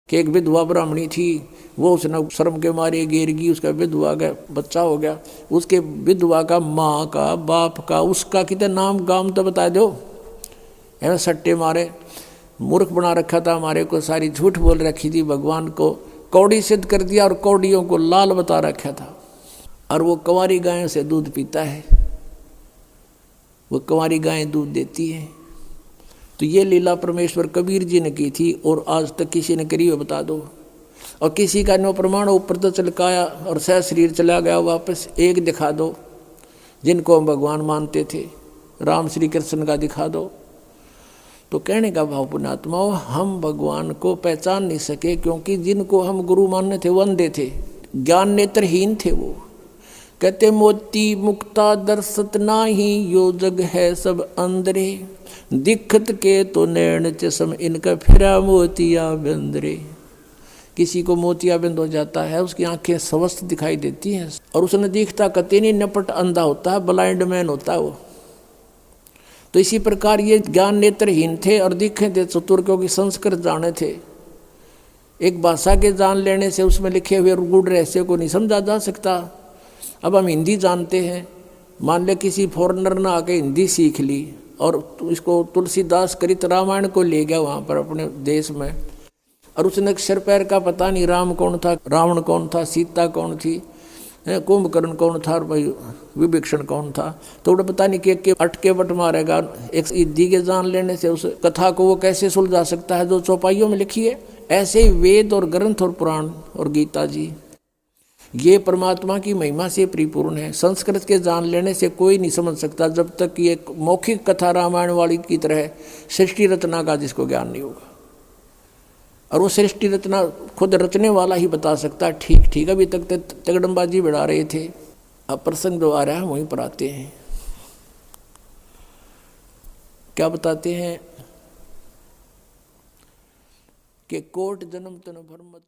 कि एक विधवा ब्राह्मणी थी, वो उसने शर्म के मारे गिर, उसका विधवा का बच्चा हो गया। उसके विधवा का माँ का बाप का उसका कितने नाम गाम तो बता दो। ऐसे सट्टे मारे मूर्ख बना रखा था हमारे को, सारी झूठ बोल रखी थी, भगवान को कौड़ी सिद्ध कर दिया और कौड़ियों को लाल बता रखा था। और वो कंवारी गायों से दूध पीता है, वो कंवारी गायें दूध देती है। तो ये लीला परमेश्वर कबीर जी ने की थी और आज तक किसी ने करी हो बता दो। और किसी का नो प्रमाण ऊपर तो चलकाया और सह शरीर चला गया वापस, एक दिखा दो जिनको हम भगवान मानते थे, राम श्री कृष्ण का दिखा दो। तो कहने का भाव पुण्यात्माओं, हम भगवान को पहचान नहीं सके क्योंकि जिनको हम गुरु मानने थे वो अंधे थे, ज्ञान नेत्रहीन थे। वो कहते मोती मुक्ता दर्शत नाही, यो जग है सब अंधरे, दिखत के तो नैन चश्म इनका फिरा मोतिया बंदरे। किसी को मोतियाबिंद हो जाता है, उसकी आंखें स्वस्थ दिखाई देती हैं और उसने दिखता कते नहीं, नपट अंधा होता है, ब्लाइंड मैन होता है वो। तो इसी प्रकार ये ज्ञान नेत्रहीन थे और दिखे थे चतुर, क्योंकि संस्कृत जाने थे। एक भाषा के जान लेने से उसमें लिखे हुए गूढ़ रहस्य को नहीं समझा जा सकता। अब हम हिंदी जानते हैं, मान ले किसी फॉरेनर ने आके हिंदी सीख ली और इसको तुलसीदास करित रामायण को ले गया वहाँ पर अपने देश में, और उसने अक्षर पैर का पता नहीं, राम कौन था, रावण कौन था, सीता कौन थी, कुंभकर्ण कौन था, भाई विभीषण कौन था, तो उन्हें पता नहीं कि अटके बट मारेगा। एक सिद्धि के जान लेने से उस कथा को वो कैसे सुलझा सकता है जो चौपाइयों में लिखी है। ऐसे ही वेद और ग्रंथ और पुराण और गीता जी ये परमात्मा की महिमा से परिपूर्ण है। संस्कृत के जान लेने से कोई नहीं समझ सकता जब तक ये मौखिक कथा रामायण वाली की तरह सृष्टि रचना का जिसको ज्ञान नहीं होगा। और वो सृष्टि रचना खुद रचने वाला ही बता सकता है। ठीक ठीक, अभी तक तगड़मबाजी बढ़ा रहे थे, अब प्रसंग जो आ रहा है वहीं पर आते हैं। क्या बताते हैं कि कोट जन्म तन भर मत